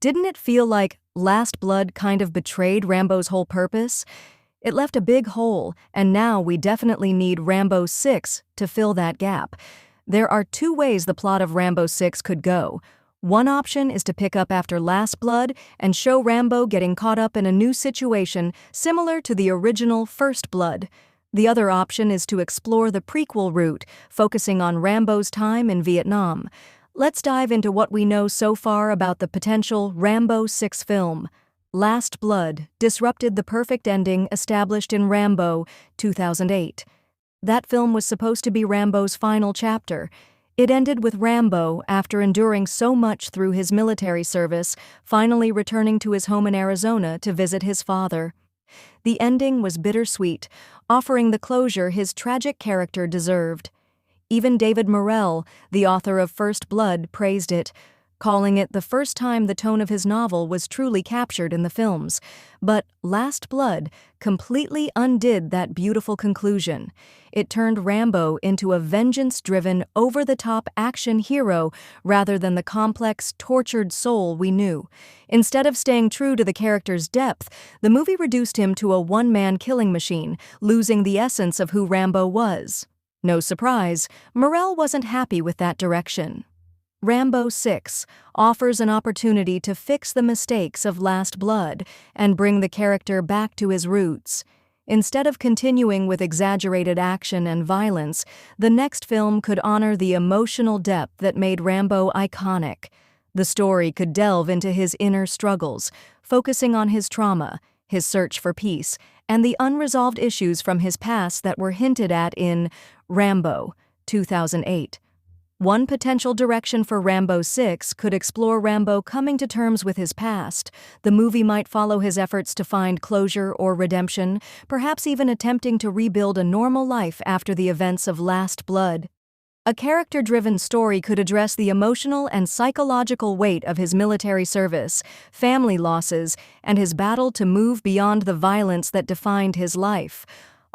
Didn't it feel like Last Blood kind of betrayed Rambo's whole purpose? It left a big hole, and now we definitely need Rambo 6 to fill that gap. There are two ways the plot of Rambo 6 could go. One option is to pick up after Last Blood and show Rambo getting caught up in a new situation similar to the original First Blood. The other option is to explore the prequel route, focusing on Rambo's time in Vietnam. Let's dive into what we know so far about the potential Rambo 6 film. Last Blood disrupted the perfect ending established in Rambo 2008. That film was supposed to be Rambo's final chapter. It ended with Rambo, after enduring so much through his military service, finally returning to his home in Arizona to visit his father. The ending was bittersweet, offering the closure his tragic character deserved. Even David Morrell, the author of First Blood, praised it, calling it the first time the tone of his novel was truly captured in the films. But Last Blood completely undid that beautiful conclusion. It turned Rambo into a vengeance-driven, over-the-top action hero rather than the complex, tortured soul we knew. Instead of staying true to the character's depth, the movie reduced him to a one-man killing machine, losing the essence of who Rambo was. No surprise, Morrell wasn't happy with that direction. Rambo 6 offers an opportunity to fix the mistakes of Last Blood and bring the character back to his roots. Instead of continuing with exaggerated action and violence, the next film could honor the emotional depth that made Rambo iconic. The story could delve into his inner struggles, focusing on his trauma, his search for peace, and the unresolved issues from his past that were hinted at in Rambo 2008. One potential direction for Rambo 6 could explore Rambo coming to terms with his past. The movie might follow his efforts to find closure or redemption, perhaps even attempting to rebuild a normal life after the events of Last Blood. A character-driven story could address the emotional and psychological weight of his military service, family losses, and his battle to move beyond the violence that defined his life.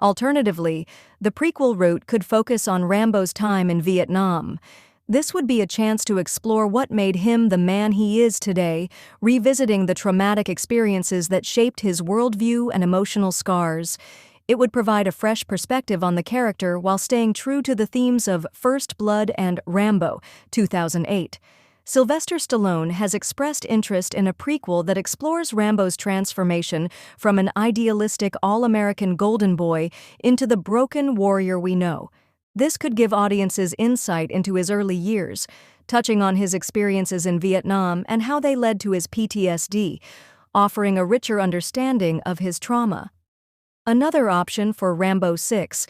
Alternatively, the prequel route could focus on Rambo's time in Vietnam. This would be a chance to explore what made him the man he is today, revisiting the traumatic experiences that shaped his worldview and emotional scars. It would provide a fresh perspective on the character while staying true to the themes of First Blood and Rambo 2008. Sylvester Stallone has expressed interest in a prequel that explores Rambo's transformation from an idealistic all-American golden boy into the broken warrior we know. This could give audiences insight into his early years, touching on his experiences in Vietnam and how they led to his PTSD, offering a richer understanding of his trauma. Another option for Rambo 6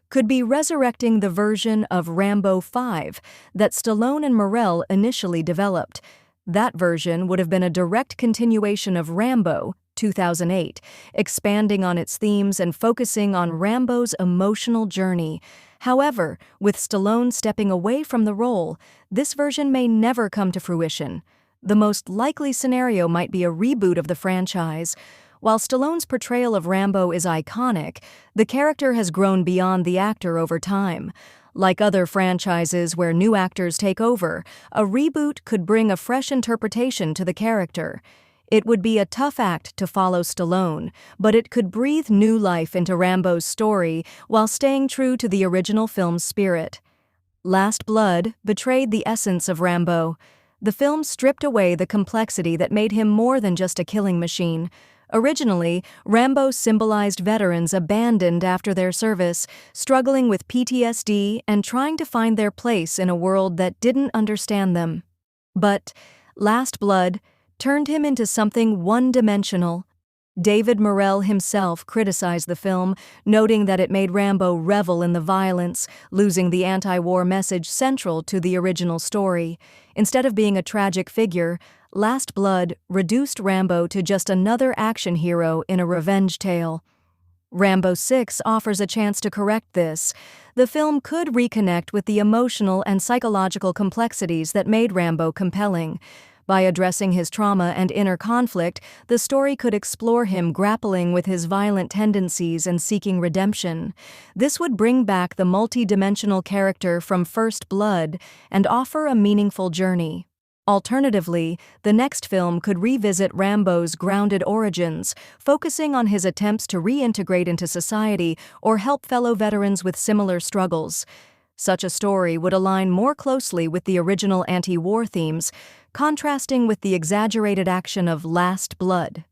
could be resurrecting the version of Rambo 5 that Stallone and Morrell initially developed. That version would have been a direct continuation of Rambo 2008, expanding on its themes and focusing on Rambo's emotional journey. However, with Stallone stepping away from the role, this version may never come to fruition. The most likely scenario might be a reboot of the franchise. While Stallone's portrayal of Rambo is iconic, the character has grown beyond the actor over time. Like other franchises where new actors take over, a reboot could bring a fresh interpretation to the character. It would be a tough act to follow Stallone, but it could breathe new life into Rambo's story while staying true to the original film's spirit. Last Blood betrayed the essence of Rambo. The film stripped away the complexity that made him more than just a killing machine. Originally, Rambo symbolized veterans abandoned after their service, struggling with PTSD and trying to find their place in a world that didn't understand them. But Last Blood turned him into something one-dimensional. David Morrell himself criticized the film, noting that it made Rambo revel in the violence, losing the anti-war message central to the original story. Instead of being a tragic figure, Last Blood reduced Rambo to just another action hero in a revenge tale. Rambo 6 offers a chance to correct this. The film could reconnect with the emotional and psychological complexities that made Rambo compelling. By addressing his trauma and inner conflict, the story could explore him grappling with his violent tendencies and seeking redemption. This would bring back the multi-dimensional character from First Blood and offer a meaningful journey. Alternatively, the next film could revisit Rambo's grounded origins, focusing on his attempts to reintegrate into society or help fellow veterans with similar struggles. Such a story would align more closely with the original anti-war themes, contrasting with the exaggerated action of Last Blood.